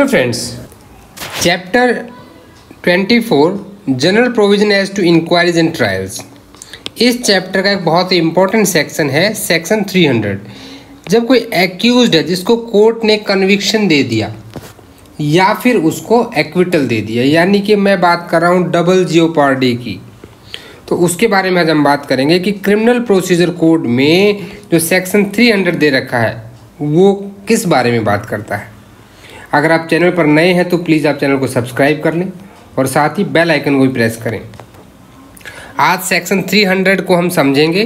Hello friends, chapter 24 general provision as to inquiries and trials. इस chapter का एक बहुत ही इंपॉर्टेंट सेक्शन है सेक्शन 300। जब कोई एक्यूज्ड है जिसको कोर्ट ने कन्विक्शन दे दिया या फिर उसको एक्विटल दे दिया, यानी कि मैं बात कर रहा हूँ डबल जियोपार्डी की, तो उसके बारे में आज हम बात करेंगे कि क्रिमिनल प्रोसीजर कोड में जो सेक्शन 300 दे रखा है वो किस बारे में बात करता है। अगर आप चैनल पर नए हैं तो प्लीज़ आप चैनल को सब्सक्राइब कर लें और साथ ही बेल आइकन को भी प्रेस करें। आज सेक्शन 300 को हम समझेंगे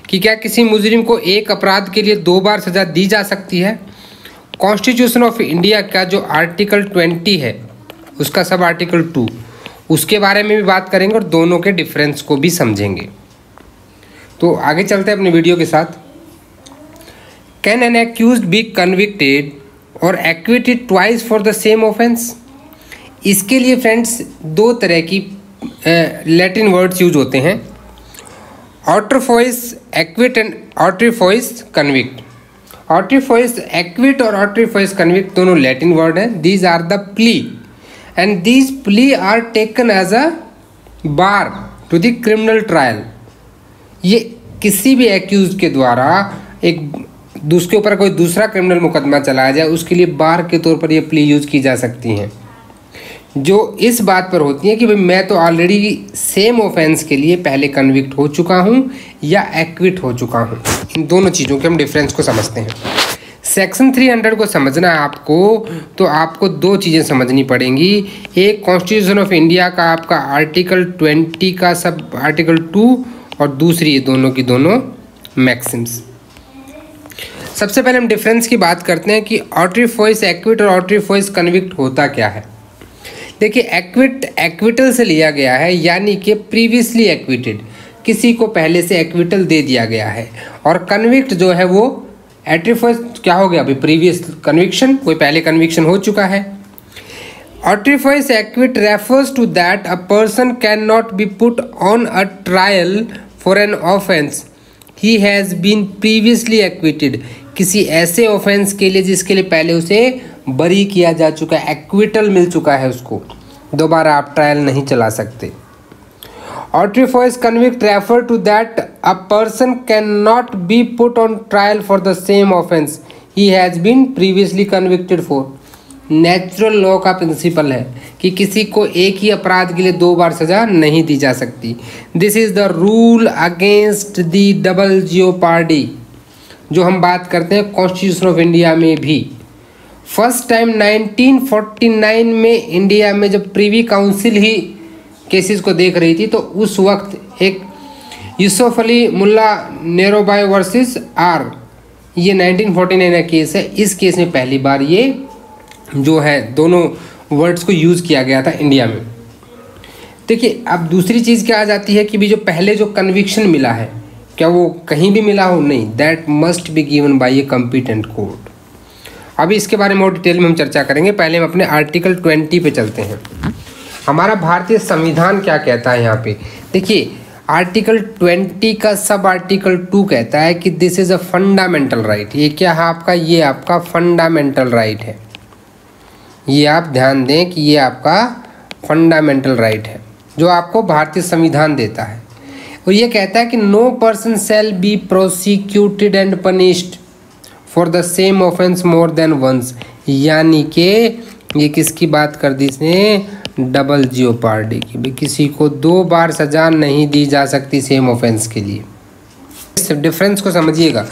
कि क्या किसी मुजरिम को एक अपराध के लिए 2 बार सज़ा दी जा सकती है। कॉन्स्टिट्यूशन ऑफ इंडिया का जो आर्टिकल 20 है उसका सब आर्टिकल 2, उसके बारे में भी बात करेंगे और दोनों के डिफरेंस को भी समझेंगे। तो आगे चलते हैं अपने वीडियो के साथ। Can an accused be convicted और acquitted twice for the same offence. इसके लिए फ्रेंड्स 2 तरह की लैटिन वर्ड्स यूज होते हैं, autrefois acquit and autrefois convict. Autrefois acquit और ऑट्रोफोइस कन्विक्ट दोनों लैटिन वर्ड हैं। These are the plea and these plea are taken as a bar to the criminal trial. ये किसी भी एक्यूज के द्वारा उसके ऊपर कोई दूसरा क्रिमिनल मुकदमा चलाया जाए उसके लिए बार के तौर पर ये प्ली यूज की जा सकती हैं, जो इस बात पर होती है कि भाई मैं तो ऑलरेडी सेम ऑफेंस के लिए पहले कन्विक्ट हो चुका हूँ या एक्विट हो चुका हूँ। इन दोनों चीज़ों के हम डिफरेंस को समझते हैं। सेक्शन 300 को समझना है आपको तो आपको 2 चीज़ें समझनी पड़ेंगी। एक कॉन्स्टिट्यूशन ऑफ इंडिया का आपका आर्टिकल 20 का सब आर्टिकल 2 और दूसरी ये दोनों की दोनों मैक्सिम्स। सबसे पहले हम डिफरेंस की बात करते हैं कि ऑट्रोफोइस एक्विट और ऑट्रोफोइस कन्विक्ट होता क्या है। देखिए, एक्विट एक्विटल से लिया गया है, यानी कि प्रीवियसली एक्विटेड, किसी को पहले से एक्विटल दे दिया गया है, और कन्विक्ट जो है वो ऑट्रोफोइस क्या हो गया, अभी प्रीवियस कन्विक्शन, कोई पहले कन्विक्शन हो चुका है। Autrefois acquit refers to that a person can not be put on a trial for an offence he has been previously acquitted. किसी ऐसे ऑफेंस के लिए जिसके लिए पहले उसे बरी किया जा चुका है, एक्विटल मिल चुका है, उसको दोबारा आप ट्रायल नहीं चला सकते। Autrefois convict refer to that a person can not be put on trial for the same offence he has been previously convicted for. Natural law का प्रिंसिपल है कि किसी को एक ही अपराध के लिए 2 बार सजा नहीं दी जा सकती। This is the rule against the double jeopardy, जो हम बात करते हैं कॉन्स्टिट्यूशन ऑफ इंडिया में भी। फर्स्ट टाइम 1949 में इंडिया में जब प्रीवी काउंसिल ही केसेस को देख रही थी तो उस वक्त एक यूसुफ अली मुल्ला नेरोबाई वर्सेस आर, ये 1949 का केस है। इस केस में पहली बार ये जो है दोनों वर्ड्स को यूज़ किया गया था इंडिया में। देखिए, अब दूसरी चीज़ क्या आ जाती है कि भी जो पहले जो कन्विक्शन मिला है क्या वो कहीं भी मिला हो, नहीं, that must be given by a competent court. अभी इसके बारे में और डिटेल में हम चर्चा करेंगे। पहले हम अपने आर्टिकल 20 पे चलते हैं। हमारा भारतीय संविधान क्या कहता है यहाँ पे। देखिए, आर्टिकल 20 का सब आर्टिकल 2 कहता है कि this is a fundamental right. ये क्या है आपका, ये आपका फंडामेंटल राइट है। ये आप ध्यान दें कि ये आपका फंडामेंटल राइट है जो आपको भारतीय संविधान देता है। और ये कहता है कि no person shall be prosecuted and punished for the same offence more than once. यानी कि ये किसकी बात कर दी इसने, डबल जियोपार्डी की। भी किसी को 2 बार सजा नहीं दी जा सकती सेम ऑफेंस के लिए। इस डिफरेंस को समझिएगा।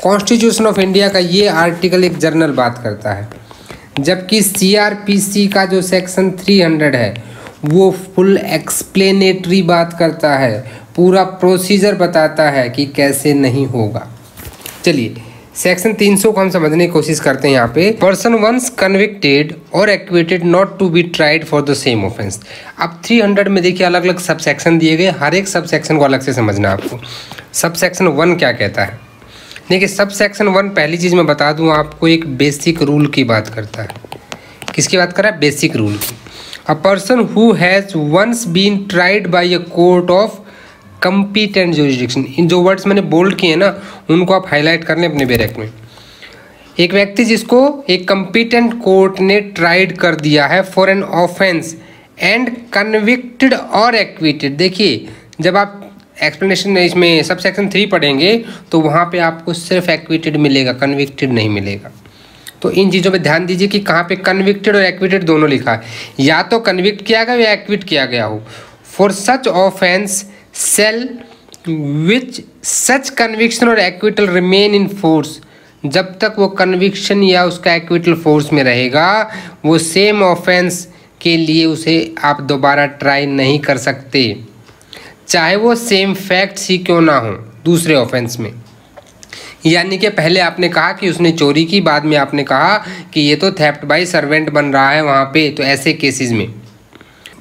कॉन्स्टिट्यूशन ऑफ इंडिया का ये आर्टिकल एक जनरल बात करता है, जबकि CRPC का जो सेक्शन 300 है वो फुल एक्सप्लेनेटरी बात करता है, पूरा प्रोसीजर बताता है कि कैसे नहीं होगा। चलिए, सेक्शन 300 को हम समझने की कोशिश करते हैं। यहाँ पे पर्सन वंस कन्विक्टेड और acquitted not to be tried for the same offence. अब 300 में देखिए अलग अलग सब सेक्शन दिए गए, हर एक सब सेक्शन को अलग से समझना है आपको। सब सेक्शन 1 क्या कहता है, देखिए सब सेक्शन 1 पहली चीज़ मैं बता दूं आपको, एक बेसिक रूल की बात करता है। किसकी बात कर रहा है, बेसिक रूल की। A person who has once been tried by a court of competent jurisdiction. इन जो वर्ड्स मैंने बोल्ड किए हैं ना उनको आप हाईलाइट कर लें अपने बैरक में। एक व्यक्ति जिसको एक कॉम्पिटेंट कोर्ट ने ट्राइड कर दिया है for an offence and convicted और एक्विटेड। देखिए जब आप एक्सप्लेनेशन इसमें सब सेक्शन 3 पढ़ेंगे तो वहाँ पे आपको सिर्फ एक्विटेड मिलेगा, कन्विक्टेड नहीं मिलेगा। तो इन चीज़ों पे ध्यान दीजिए कि कहाँ पे कन्विक्टेड और एक्विटेड दोनों लिखा है, या तो कन्विक्ट किया गया या एक्विट किया गया हो। For such offence shall which such conviction और एक्विटल रिमेन इन फोर्स, जब तक वो कन्विक्शन या उसका एक्विटल फोर्स में रहेगा वो सेम ऑफेंस के लिए उसे आप दोबारा ट्राई नहीं कर सकते, चाहे वो सेम फैक्ट्स ही क्यों ना हो दूसरे ऑफेंस में। यानी कि पहले आपने कहा कि उसने चोरी की, बाद में आपने कहा कि ये तो थेफ्ट बाय सर्वेंट बन रहा है वहाँ पे, तो ऐसे केसेस में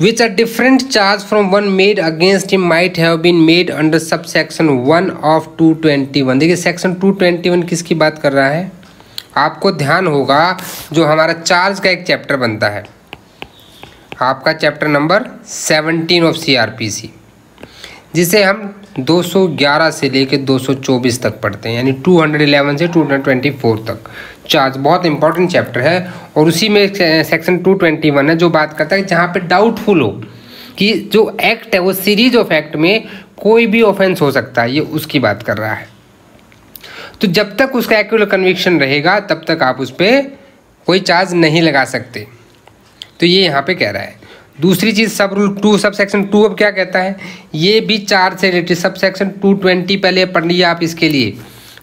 which a different charge from one made against him might have been made under sub section 1 of 221। देखिए सेक्शन 221 किसकी बात कर रहा है, आपको ध्यान होगा जो हमारा चार्ज का एक चैप्टर बनता है, आपका चैप्टर नंबर 17 ऑफ CRPC, जिसे हम 211 से लेकर 224 तक पढ़ते हैं, यानी 211 से 224 तक। चार्ज बहुत इंपॉर्टेंट चैप्टर है और उसी में सेक्शन 221 है जो बात करता है जहाँ पे डाउटफुल हो कि जो एक्ट है वो सीरीज ऑफ एक्ट में कोई भी ऑफेंस हो सकता है, ये उसकी बात कर रहा है। तो जब तक उसका एक्चुअल कन्विक्शन रहेगा तब तक आप उस पर कोई चार्ज नहीं लगा सकते, तो ये यहाँ पे कह रहा है। दूसरी चीज़ सब रूल 2 सब सेक्शन 2 अब क्या कहता है, ये भी चार्ज से रिलेटेड। सब सेक्शन 220 पहले पढ़ लिया आप इसके लिए।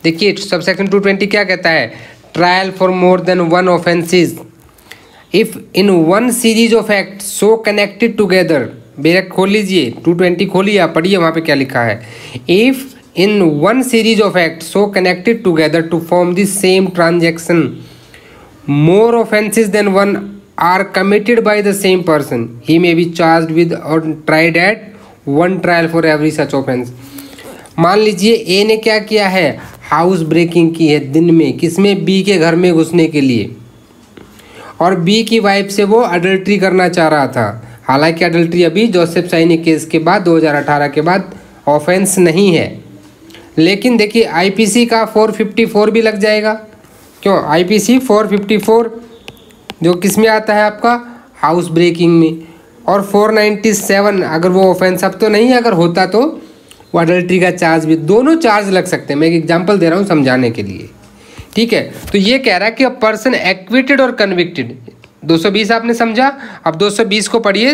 देखिए सब सेक्शन 220 क्या कहता है, trial for more than one offences if in one series of act so connected together. बेरक खोल लीजिए 220 खोलिए, आप पढ़िए वहाँ पे क्या लिखा है। If in one series of act so connected together to form the same transaction more offenses than one are committed by the same person, he may be charged with or tried at one trial for every such offense। मान लीजिए ए ने क्या किया है, house breaking की है दिन में, किसमें, बी के घर में घुसने के लिए, और बी की वाइफ से वो अडल्ट्री करना चाह रहा था। हालांकि अडल्ट्री अभी जोसेफ साइनी केस के बाद 2018 के बाद ऑफेंस नहीं है, लेकिन देखिए आईपीसी का 454 भी लग जाएगा। क्यों, आईपीसी 454 जो किस में आता है आपका, हाउस ब्रेकिंग में, और 497 अगर वो ऑफेंस अब तो नहीं, अगर होता तो वो अडल्ट्री का चार्ज भी, दोनों चार्ज लग सकते हैं। मैं एक एग्जांपल दे रहा हूँ समझाने के लिए, ठीक है। तो ये कह रहा है कि अ पर्सन एक्विटेड और कन्विक्टेड, 220 आपने समझा। अब 220 को पढ़िए,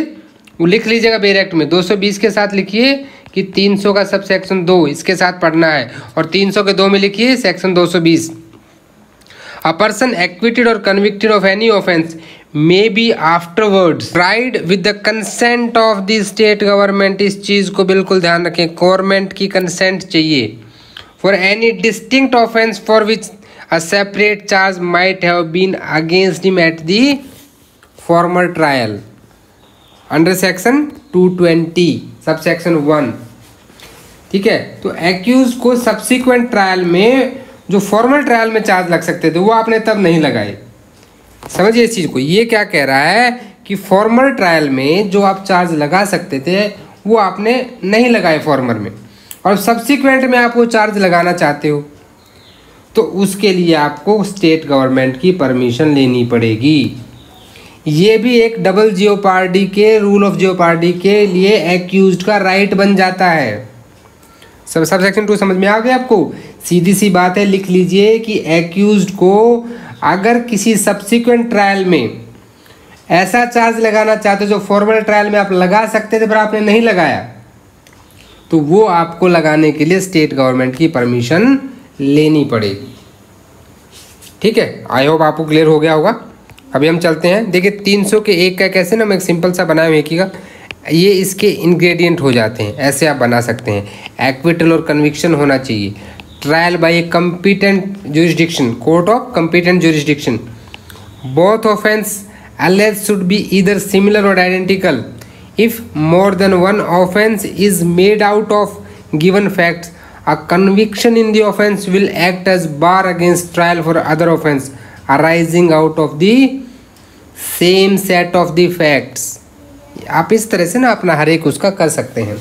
वो लिख लीजिएगा बेरेक्ट में। 220 के साथ लिखिए कि 300 का सब सेक्शन 2 इसके साथ पढ़ना है, और 300 के 2 में लिखिए section 220। A person acquitted or convicted of any offense may be afterwards tried with the consent of the state government। इस चीज़ को बिल्कुल ध्यान रखें, गवर्नमेंट की कंसेंट चाहिए। For any distinct offense for which a separate charge might have been against him at the former trial under section 220 subsection 1, ठीक है। तो एक्यूज को सब्सिक्वेंट ट्रायल में जो फॉर्मल ट्रायल में चार्ज लग सकते थे वो आपने तब नहीं लगाए। समझिए इस चीज़ को, ये क्या कह रहा है कि फॉर्मल ट्रायल में जो आप चार्ज लगा सकते थे वो आपने नहीं लगाए फॉर्मल में, और सब्सिक्वेंट में आप वो चार्ज लगाना चाहते हो तो उसके लिए आपको स्टेट गवर्नमेंट की परमिशन लेनी पड़ेगी। ये भी एक डबल जियोपार्डी के रूल ऑफ जियोपार्डी के लिए एक्यूज्ड का राइट बन जाता है। सब सेक्शन 2 समझ में आ गया आपको। सीधी सी बात है, लिख लीजिए कि एक्यूज्ड को अगर किसी सब्सिक्वेंट ट्रायल में ऐसा चार्ज लगाना चाहते जो फॉर्मल ट्रायल में आप लगा सकते थे पर आपने नहीं लगाया, तो वो आपको लगाने के लिए स्टेट गवर्नमेंट की परमिशन लेनी पड़ेगी, ठीक है। आई होप आपको क्लियर हो गया होगा। अभी हम चलते हैं, देखिए 300 के 1 का कैसे ना, मैं एक सिंपल सा बनाया एक ही का, ये इसके इंग्रेडिएंट हो जाते हैं, ऐसे आप बना सकते हैं। एक्विटल और कन्विक्शन होना चाहिए, trial by a competent jurisdiction, court of competent jurisdiction, both offence alleged should be either similar or identical. If more than one offense is made out of given facts, a conviction in the offense will act as bar against trial for other offense arising out of the same set of the facts। आप इस तरह से ना अपना हर एक उसका कर सकते हैं,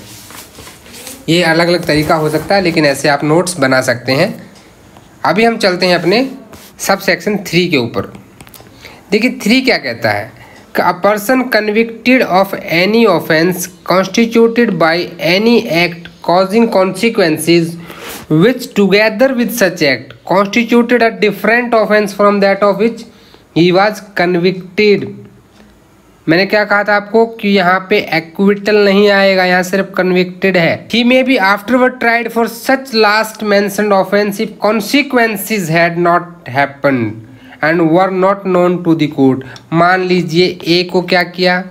ये अलग अलग तरीका हो सकता है, लेकिन ऐसे आप नोट्स बना सकते हैं। अभी हम चलते हैं अपने सब सेक्शन 3 के ऊपर। देखिए 3 क्या कहता है, a person convicted of any offence constituted by any act causing consequences which together with such act constituted a different offense from that of which he was convicted। मैंने क्या कहा था आपको कि यहाँ पे एक्विटल नहीं आएगा, यहाँ सिर्फ कन्विक्टेड है। He may be afterward tried for such last mentioned offense if consequences had not happened and were not known to the court। मान लीजिए ए को क्या किया,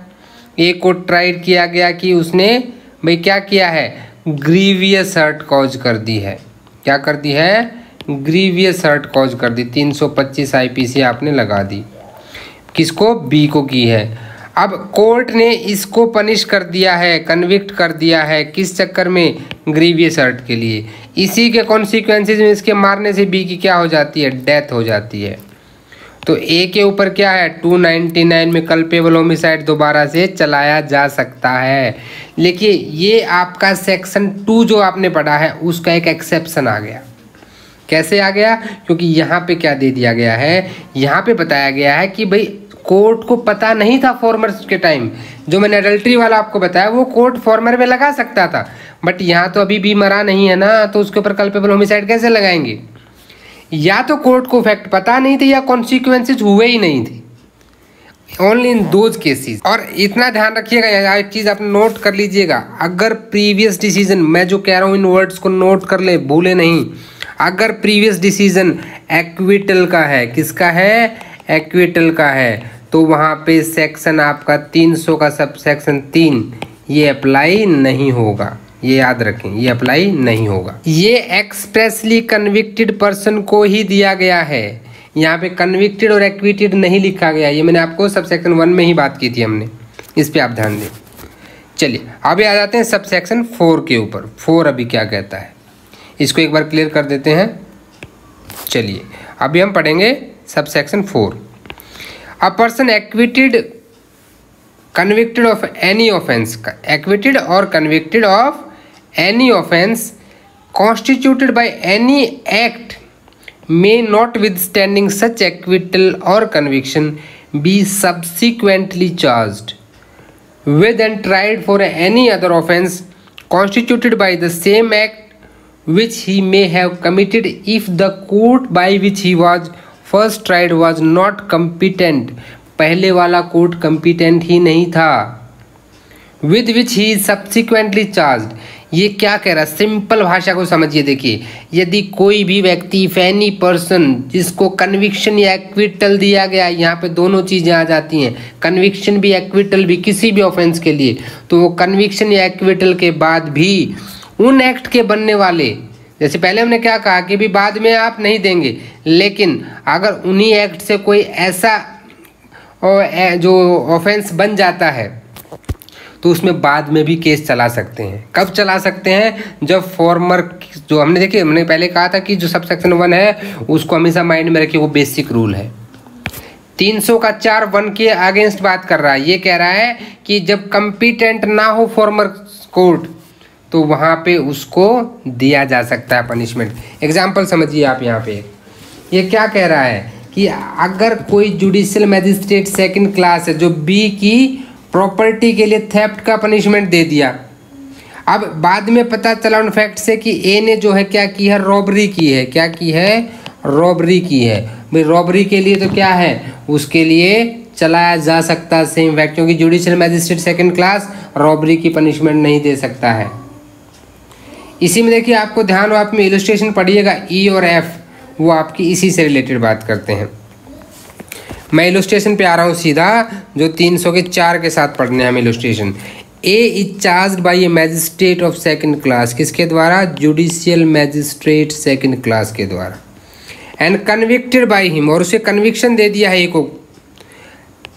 ए को ट्राइड किया गया कि उसने भाई क्या किया है, ग्रीवियस हर्ट कॉज कर दी है। क्या कर दी है, ग्रीवियस हर्ट कॉज कर दी। 325 आईपीसी आपने लगा दी, किसको, बी को की है। अब कोर्ट ने इसको पनिश कर दिया है, कन्विक्ट कर दिया है, किस चक्कर में, ग्रीवियस हर्ट के लिए। इसी के कॉन्सिक्वेंसेज में इसके मारने से बी की क्या हो जाती है, डेथ हो जाती है। तो ए के ऊपर क्या है, 299 में कल्पेबल होमिसाइड दोबारा से चलाया जा सकता है। देखिए ये आपका सेक्शन 2 जो आपने पढ़ा है उसका एक एक्सेप्शन आ गया। कैसे आ गया, क्योंकि यहाँ पे क्या दे दिया गया है, यहाँ पे बताया गया है कि भाई कोर्ट को पता नहीं था फॉर्मर के टाइम, जो मैंने एडल्ट्री वाला आपको बताया वो कोर्ट फॉर्मर में लगा सकता था, बट यहाँ तो अभी भी मरा नहीं है ना, तो उसके ऊपर कल्पेबल होमिसाइड कैसे लगाएंगे। या तो कोर्ट को फैक्ट पता नहीं थे या कॉन्सिक्वेंसेज हुए ही नहीं थे, ओनली इन दोज केसेस। और इतना ध्यान रखिएगा, एक चीज़ आप नोट कर लीजिएगा, अगर प्रीवियस डिसीजन, मैं जो कह रहा हूँ इन वर्ड्स को नोट कर ले, भूले नहीं। अगर प्रीवियस डिसीजन एक्विटल का है, किसका है, एक्विटल का है, तो वहाँ पे सेक्शन आपका 300 का सब सेक्शन 3 ये अप्लाई नहीं होगा, ये याद रखें, ये अप्लाई नहीं होगा। ये एक्सप्रेसली कन्विक्टेड पर्सन को ही दिया गया है, यहाँ पे कन्विक्टेड और एक्विटेड नहीं लिखा गया। ये मैंने आपको सब सेक्शन 1 में ही बात की थी हमने, इस पे आप ध्यान दें। चलिए अभी आ जाते हैं सब सेक्शन 4 के ऊपर। 4 अभी क्या कहता है, इसको एक बार क्लियर कर देते हैं। चलिए अभी हम पढ़ेंगे sub section 4। A person acquitted convicted of any offense, acquitted or convicted of any offense constituted by any act may notwithstanding such acquittal or conviction be subsequently charged with and tried for any other offense constituted by the same act which he may have committed if the court by which he was first tried was not competent। पहले वाला court competent ही नहीं था। With which he subsequently charged, ये क्या कह रहा है, simple भाषा को समझिए। देखिए यदि कोई भी व्यक्ति, इफ एनी पर्सन, जिसको कन्विक्शन या एक्विटल दिया गया, यहाँ पे दोनों चीज़ें आ जाती हैं, कन्विक्शन भी एक्विटल भी किसी भी ऑफेंस के लिए, तो वो कन्विक्शन या एक्विटल के बाद भी उन एक्ट के बनने वाले, जैसे पहले हमने क्या कहा कि भी बाद में आप नहीं देंगे, लेकिन अगर उन्हीं एक्ट से कोई ऐसा और जो ऑफेंस बन जाता है तो उसमें बाद में भी केस चला सकते हैं। कब चला सकते हैं, जब फॉर्मर, जो हमने देखिए हमने पहले कहा था कि जो सब सेक्शन 1 है उसको हमेशा माइंड में रखिए, वो बेसिक रूल है। 300 का 4(1) के अगेंस्ट बात कर रहा है, ये कह रहा है कि जब कंपिटेंट ना हो फॉर्मर कोर्ट तो वहाँ पे उसको दिया जा सकता है पनिशमेंट। एग्जाम्पल समझिए आप, यहाँ पे ये क्या कह रहा है कि अगर कोई जुडिशियल मैजिस्ट्रेट सेकंड क्लास है जो बी की प्रॉपर्टी के लिए थेफ्ट का पनिशमेंट दे दिया, अब बाद में पता चला उन फैक्ट से कि ए ने जो है क्या की है, रॉबरी की है। क्या की है, रॉबरी की है। भाई रॉबरी के लिए तो क्या है, उसके लिए चलाया जा सकता है सेम फैक्ट, क्योंकि judicial magistrate second class robbery की पनिशमेंट नहीं दे सकता है। इसी में देखिए आपको ध्यान हो, आप में इलस्ट्रेशन पढ़िएगा, ई और एफ वो आपकी इसी से रिलेटेड बात करते हैं। मैं इलस्ट्रेशन पे आ रहा हूँ सीधा, जो 300 के 4 के साथ पढ़ने हैं हमें illustration. A is charged bye A magistrate of second class, किसके द्वारा, जुडिशियल मैजिस्ट्रेट सेकंड क्लास के द्वारा, एंड कन्विक्टेड बाय हिम, और उसे कन्विक्शन दे दिया है ए को,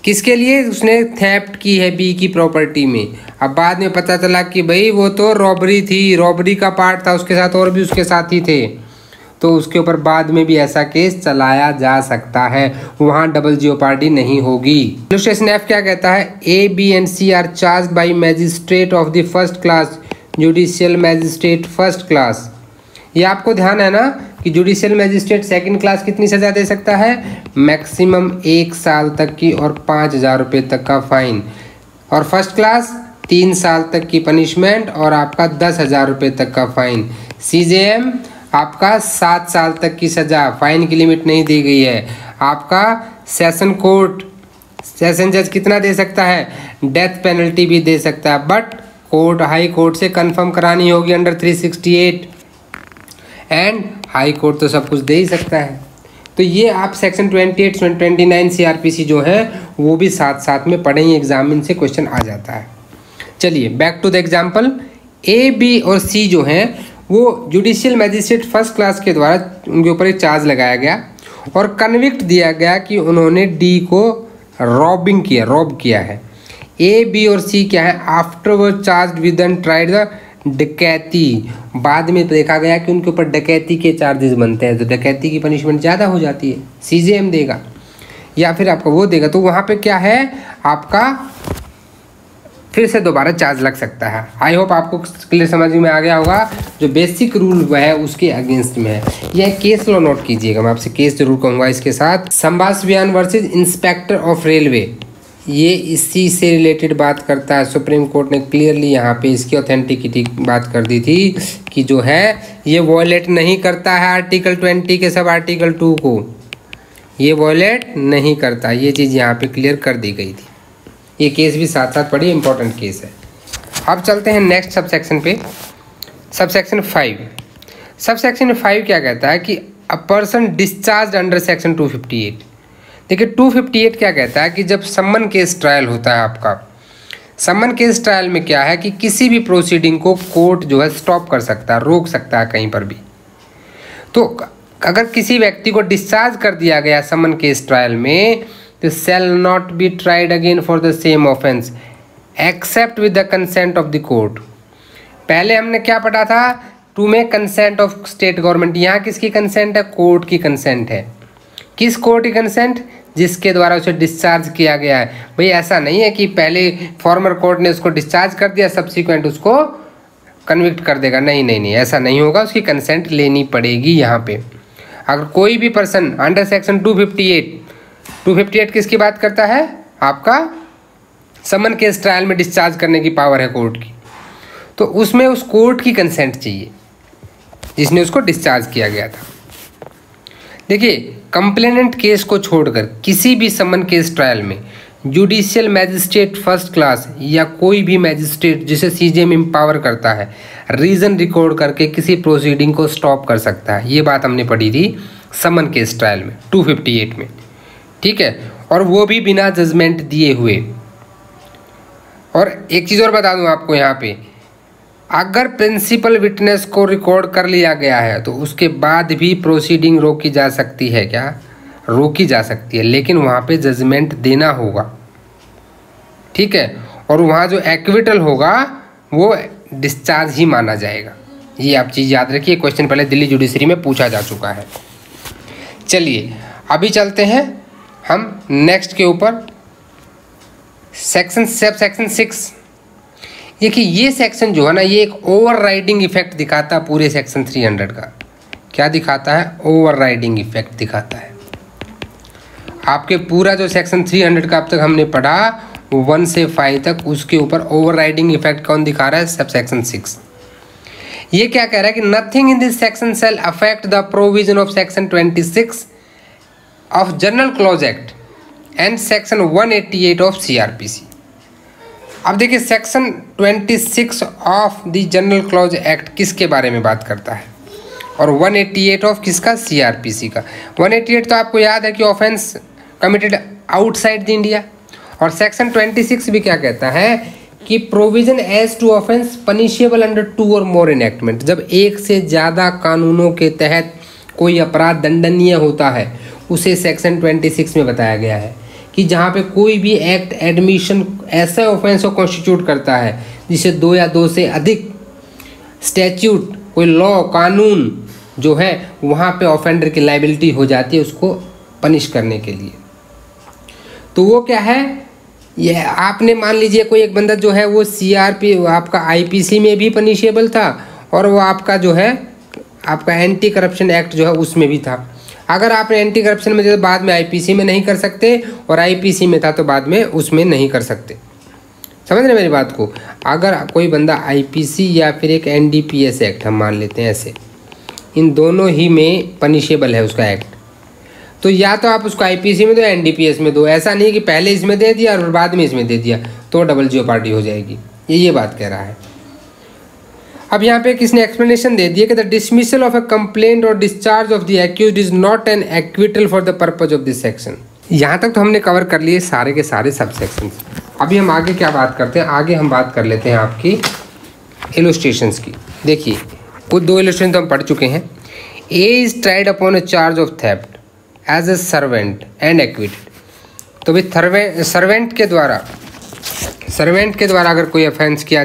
किसके लिए, उसने थेफ्ट की है बी की प्रॉपर्टी में। अब बाद में पता चला कि भाई वो तो रॉबरी थी, रॉबरी का पार्ट था, उसके साथ और भी उसके साथी थे, तो उसके ऊपर बाद में भी ऐसा केस चलाया जा सकता है, वहाँ डबल जियोपार्डी नहीं होगी। इलस्ट्रेशन एफ क्या कहता है, A B and C are charged by magistrate of the first class, judicial magistrate first class. ये आपको ध्यान है ना कि जुडिशियल मैजिस्ट्रेट सेकंड क्लास कितनी सज़ा दे सकता है, मैक्सिमम 1 साल तक की और 5,000 रुपये तक का फाइन, और फर्स्ट क्लास 3 साल तक की पनिशमेंट और आपका 10,000 रुपये तक का फाइन। सीजेएम आपका 7 साल तक की सज़ा, फाइन की लिमिट नहीं दी गई है। आपका सेशन कोर्ट, सेशन जज कितना दे सकता है, डेथ पेनल्टी भी दे सकता है, बट कोर्ट हाई कोर्ट से कंफर्म करानी होगी अंडर 368, एंड हाई कोर्ट तो सब कुछ दे ही सकता है। तो ये आप सेक्शन 28 29 सीआरपीसी जो है वो भी साथ साथ में पढ़ेंगे, एग्जाम में से क्वेश्चन आ जाता है। चलिए back to the example. A B और सी जो हैं वो जुडिशियल मैजिस्ट्रेट फर्स्ट क्लास के द्वारा उनके ऊपर एक चार्ज लगाया गया और कन्विक्ट दिया गया कि उन्होंने डी को रॉब किया है। ए बी और सी क्या है, afterward charge with and tried the डकैती, बाद में देखा गया कि उनके ऊपर डकैती के चार्जेस बनते हैं, तो डकैती की पनिशमेंट ज़्यादा हो जाती है, सीजेएम देगा या फिर आपका वो देगा, तो वहाँ पे क्या है आपका फिर से दोबारा चार्ज लग सकता है। आई होप आपको क्लियर समझ में आ गया होगा। जो बेसिक रूल वह है उसके अगेंस्ट में है। यह केस लॉ नोट कीजिएगा, मैं आपसे केस जरूर कहूँगा इसके साथ। संभाष बयान वर्सेज इंस्पेक्टर ऑफ रेलवे, ये इसी से रिलेटेड बात करता है। सुप्रीम कोर्ट ने क्लियरली यहाँ पे इसकी ऑथेंटिसिटी बात कर दी थी कि जो है ये वॉयलेट नहीं करता है आर्टिकल 20 के सब आर्टिकल 2 को, ये वॉयलेट नहीं करता, ये चीज़ यहाँ पे क्लियर कर दी गई थी। ये केस भी साथ साथ पढ़िए, इंपॉर्टेंट केस है। अब चलते हैं नेक्स्ट सब सेक्शन पे, सब सेक्शन 5। सब सेक्शन 5 क्या कहता है कि a person discharge under section 258। देखिए 258 क्या कहता है कि जब समन केस ट्रायल होता है आपका, समन केस ट्रायल में क्या है कि किसी भी प्रोसीडिंग को कोर्ट जो है स्टॉप कर सकता है, रोक सकता है कहीं पर भी। तो अगर किसी व्यक्ति को डिस्चार्ज कर दिया गया समन केस ट्रायल में, तो shall not be tried again for the same offence except with the consent of the court. पहले हमने क्या पढ़ा था, टू में कंसेंट ऑफ स्टेट गवर्नमेंट, यहाँ किसकी कंसेंट है, कोर्ट की कंसेंट है। किस कोर्ट की कंसेंट, जिसके द्वारा उसे डिस्चार्ज किया गया है। भाई ऐसा नहीं है कि पहले फॉर्मर कोर्ट ने उसको डिस्चार्ज कर दिया, सब्सिक्वेंट उसको कन्विक्ट कर देगा, नहीं नहीं नहीं, ऐसा नहीं होगा, उसकी कंसेंट लेनी पड़ेगी। यहाँ पे अगर कोई भी पर्सन अंडर सेक्शन 258 किसकी बात करता है, आपका समन केस ट्रायल में डिस्चार्ज करने की पावर है कोर्ट की, तो उसमें उस कोर्ट की कंसेंट चाहिए जिसने उसको डिस्चार्ज किया गया था। देखिए कंप्लेनेंट केस को छोड़कर किसी भी समन केस ट्रायल में जुडिशियल मैजिस्ट्रेट फर्स्ट क्लास या कोई भी मैजिस्ट्रेट जिसे सीजेएम एम्पावर करता है, रीज़न रिकॉर्ड करके किसी प्रोसीडिंग को स्टॉप कर सकता है। ये बात हमने पढ़ी थी समन केस ट्रायल में 258 में, ठीक है, और वो भी बिना जजमेंट दिए हुए। और एक चीज़ और बता दूं आपको यहाँ पे, अगर प्रिंसिपल विटनेस को रिकॉर्ड कर लिया गया है तो उसके बाद भी प्रोसीडिंग रोकी जा सकती है, क्या रोकी जा सकती है, लेकिन वहाँ पे जजमेंट देना होगा, ठीक है, और वहाँ जो एक्विटल होगा वो डिस्चार्ज ही माना जाएगा। ये आप चीज़ याद रखिए, क्वेश्चन पहले दिल्ली जुडिशरी में पूछा जा चुका है। चलिए अभी चलते हैं हम नेक्स्ट के ऊपर, सेक्शन 6। देखिए ये सेक्शन जो है ना, ये एक ओवरराइडिंग इफेक्ट दिखाता है पूरे सेक्शन 300 का। क्या दिखाता है, ओवरराइडिंग इफेक्ट दिखाता है। आपके पूरा जो सेक्शन 300 का अब तक हमने पढ़ा 1 से 5 तक, उसके ऊपर ओवरराइडिंग इफेक्ट कौन दिखा रहा है, सब सेक्शन 6। ये क्या कह रहा है कि nothing in this section shall affect the provision of section 26 of general clause act and section 188 of CrPC. अब देखिए section 26 of the general clause act किसके बारे में बात करता है, और 188 ऑफ किसका, सीआरपीसी का। 188 तो आपको याद है कि offence committed outside the India, और सेक्शन 26 भी क्या कहता है कि provision as to offence punishable under 2 और मोर एनैक्टमेंट। जब एक से ज़्यादा कानूनों के तहत कोई अपराध दंडनीय होता है उसे सेक्शन 26 में बताया गया है कि जहाँ पे कोई भी एक्ट एडमिशन ऐसा ऑफेंस को कॉन्स्टिट्यूट करता है जिसे 2 या 2 से अधिक स्टैच्यूट, कोई लॉ कानून जो है वहाँ पे ऑफेंडर की लाइबिलिटी हो जाती है उसको पनिश करने के लिए। तो वो क्या है, ये आपने मान लीजिए कोई एक बंदा जो है वो सीआरपी आपका आईपीसी में भी पनिशेबल था और वो आपका जो है आपका एंटी करप्शन एक्ट जो है उसमें भी था। अगर आपने एंटी करप्शन में तो बाद में आईपीसी में नहीं कर सकते, और आईपीसी में था तो बाद में उसमें नहीं कर सकते। समझ रहे मेरी बात को? अगर कोई बंदा आईपीसी या फिर एक एनडीपीएस एक्ट हम मान लेते हैं ऐसे, इन दोनों ही में पनिशेबल है उसका एक्ट, तो या तो आप उसको आईपीसी में दो या एनडीपीएस में दो। ऐसा नहीं कि पहले इसमें दे दिया और बाद में इसमें दे दिया तो डबल जेओपार्डी हो जाएगी। ये बात कह रहा है। अब यहाँ पे किसने एक्सप्लेनेशन दे दिया कि the dismissal of a complaint और discharge of the accused is not an acquittal for the purpose of this section. यहाँ तक तो हमने कवर कर लिए सारे के सारे सब सेक्शंस। अभी हम आगे क्या बात करते हैं, आगे हम बात कर लेते हैं आपकी इलस्ट्रेशंस की। देखिए कुछ 2 इलस्ट्रेशन तो हम पढ़ चुके हैं। A is tried upon a charge of theft as a servant and acquitted. तो भाई सर्वेंट के द्वारा अगर कोई ऑफेंस की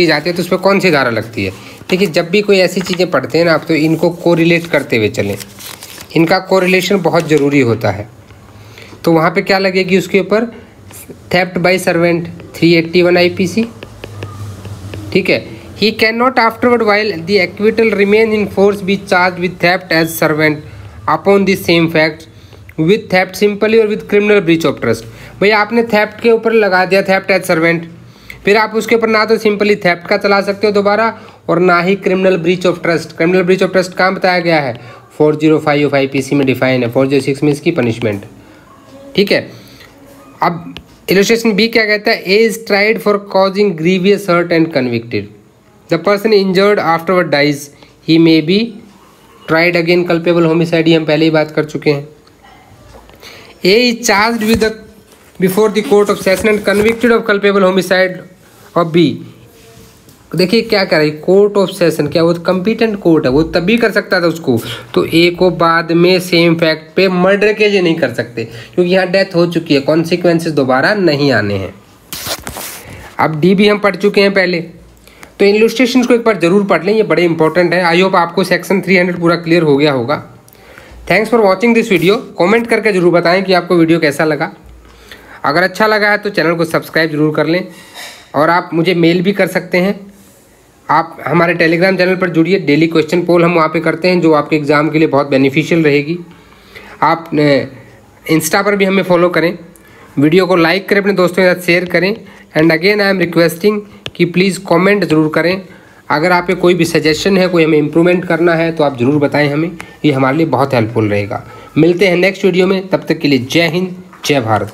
जाती है तो उस पर कौन सी धारा लगती है? देखिए जब भी कोई ऐसी चीज़ें पढ़ते हैं ना आप, तो इनको कोरिलेट करते हुए चलें। इनका कोरिलेशन बहुत ज़रूरी होता है। तो वहाँ पे क्या लगेगी उसके ऊपर? Theft by servant 381 IPC. ठीक है। He can not afterward while the acquittal remain in force be charge with theft as servant upon the same fact with theft simply और with criminal breach of trust. भैया आपने theft के ऊपर लगा दिया theft as servant, फिर आप उसके ऊपर ना तो सिंपली थेफ्ट का चला सकते हो दोबारा, और ना ही criminal breach of trust. Criminal breach of trust कहाँ बताया गया है? 405 ऑफ आईपीसी में डिफाइन है, 406 में इसकी पनिशमेंट। ठीक है। अब इलस्ट्रेशन बी क्या कहता है? A is tried for causing grievous hurt and convicted. The person injured afterward dies he may be tried again culpable homicide. हम पहले ही बात कर चुके हैं। A is charged with before the court of session and convicted of culpable homicide of B. देखिए क्या कह रहा है, कोर्ट ऑफ सेशन, क्या वो कम्पिटेंट कोर्ट है, वो तभी कर सकता था उसको। तो ए को बाद में सेम फैक्ट पे मर्डर के लिए नहीं कर सकते, क्योंकि यहाँ डेथ हो चुकी है, कॉन्सिक्वेंसेस दोबारा नहीं आने हैं। अब डी भी हम पढ़ चुके हैं पहले, तो इलस्ट्रेशंस को एक बार जरूर पढ़ लें, ये बड़े इंपॉर्टेंट है। आई होप आपको सेक्शन 300 पूरा क्लियर हो गया होगा। Thanks for watching this video. Comment करके जरूर बताएं कि आपको वीडियो कैसा लगा। अगर अच्छा लगा है तो चैनल को सब्सक्राइब जरूर कर लें, और आप मुझे मेल भी कर सकते हैं। आप हमारे टेलीग्राम चैनल पर जुड़िए, डेली क्वेश्चन पोल हम वहाँ पे करते हैं, जो आपके एग्ज़ाम के लिए बहुत बेनिफिशियल रहेगी। आप इंस्टा पर भी हमें फॉलो करें, वीडियो को लाइक करें, अपने दोस्तों के साथ शेयर करें। And again I am requesting कि प्लीज़ कमेंट ज़रूर करें। अगर आप पे कोई भी सजेशन है, कोई हमें इम्प्रूवमेंट करना है, तो आप ज़रूर बताएं हमें, ये हमारे लिए बहुत हेल्पफुल रहेगा। मिलते हैं नेक्स्ट वीडियो में, तब तक के लिए जय हिंद, जय भारत।